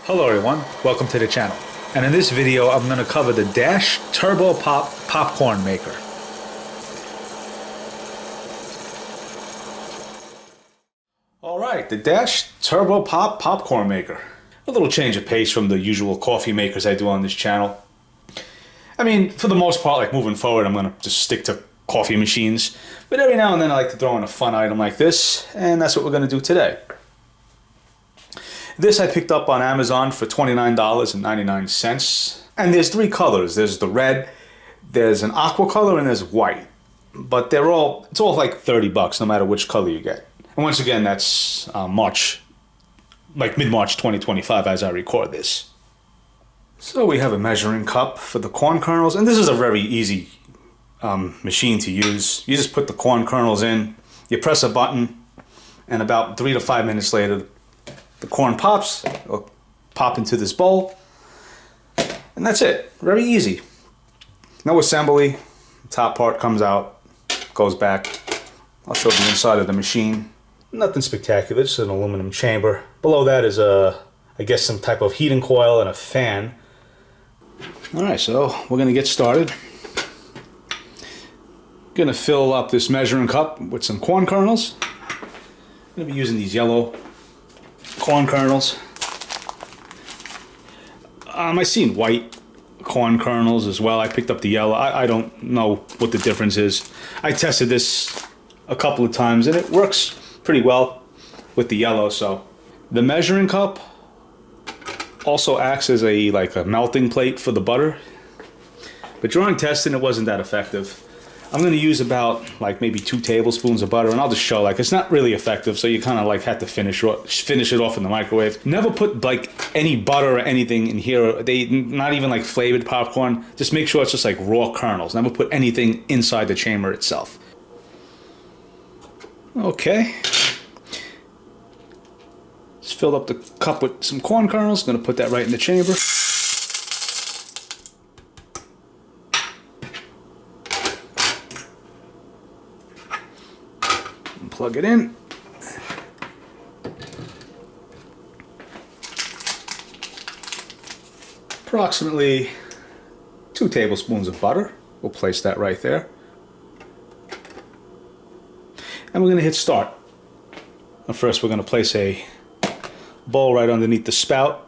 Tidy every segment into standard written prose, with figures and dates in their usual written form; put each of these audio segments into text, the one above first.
Hello everyone, welcome to the channel. And in this video I'm going to cover the Dash Turbo Pop Popcorn Maker. Alright, the Dash Turbo Pop Popcorn Maker. A little change of pace from the usual coffee makers I do on this channel. I mean, for the most part, like moving forward, I'm going to just stick to coffee machines. But every now and then I like to throw in a fun item like this, and that's what we're going to do today. This I picked up on Amazon for $29.99. And there's three colors. There's the red, there's an aqua color, and there's white. But it's all like 30 bucks no matter which color you get. And once again, that's mid-March 2025 as I record this. So we have a measuring cup for the corn kernels, and this is a very easy machine to use. You just put the corn kernels in, you press a button, and about 3 to 5 minutes later, the corn pops, it'll pop into this bowl, and that's it. Very easy. No assembly. The top part comes out, goes back. I'll show the inside of the machine. Nothing spectacular, just an aluminum chamber. Below that is I guess some type of heating coil and a fan. Alright, so we're going to get started. Going to fill up this measuring cup with some corn kernels. I'm going to be using these yellow corn kernels. I seen white corn kernels as well. I picked up the yellow. I don't know what the difference is. I tested this a couple of times and it works pretty well with the yellow. So the measuring cup also acts as a melting plate for the butter. But during testing, it wasn't that effective. I'm going to use about maybe 2 tablespoons of butter, and I'll just show it's not really effective, so you kind of have to finish it off in the microwave. Never put any butter or anything in here. Not even flavored popcorn. Just make sure it's just raw kernels. Never put anything inside the chamber itself. Okay. Just filled up the cup with some corn kernels. Going to put that right in the chamber. Plug it in. Approximately 2 tablespoons of butter. We'll place that right there. And we're going to hit start. Now first we're going to place a bowl right underneath the spout.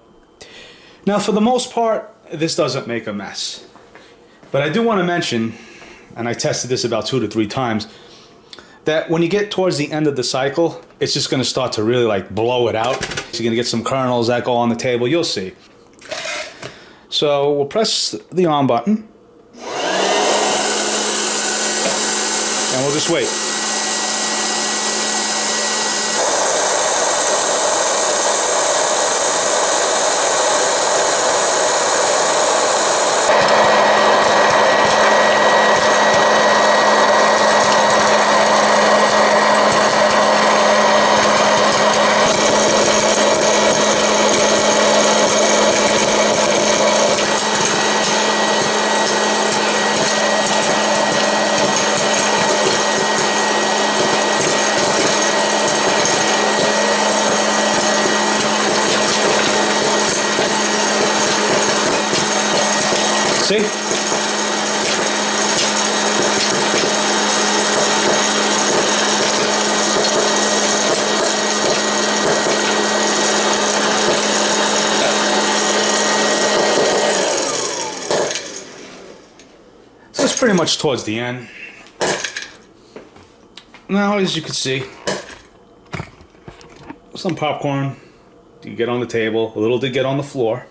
Now for the most part, this doesn't make a mess. But I do want to mention, and I tested this about 2 to 3 times, that when you get towards the end of the cycle, it's just going to start to really blow it out. So you're going to get some kernels that go on the table. You'll see. So we'll press the on button. And we'll just wait. See? So it's pretty much towards the end. Now, as you can see, some popcorn did get on the table, a little did get on the floor.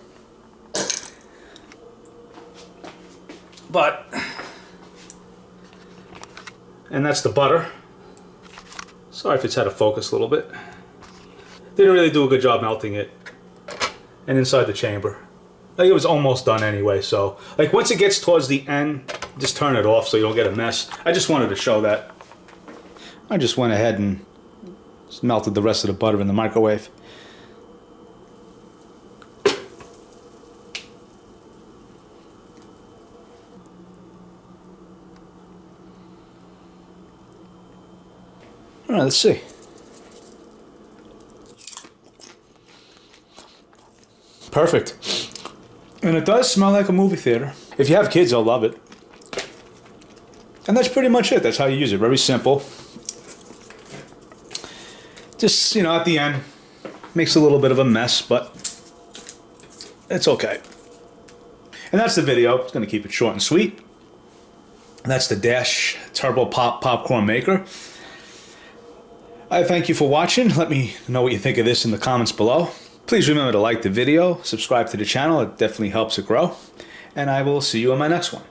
And that's the butter. Sorry if it's out of focus a little bit. Didn't really do a good job melting it. And inside the chamber. It was almost done anyway, so once it gets towards the end, just turn it off so you don't get a mess. I just wanted to show that. I just went ahead and just melted the rest of the butter in the microwave. All right, let's see. Perfect. And it does smell like a movie theater. If you have kids, they'll love it. And that's pretty much it. That's how you use it. Very simple. Just, you know, at the end, makes a little bit of a mess, but it's okay. And that's the video. It's going to keep it short and sweet. And that's the Dash Turbo Pop Popcorn Maker. I thank you for watching. Let me know what you think of this in the comments below. Please remember to like the video, subscribe to the channel. It definitely helps it grow. And I will see you in my next one.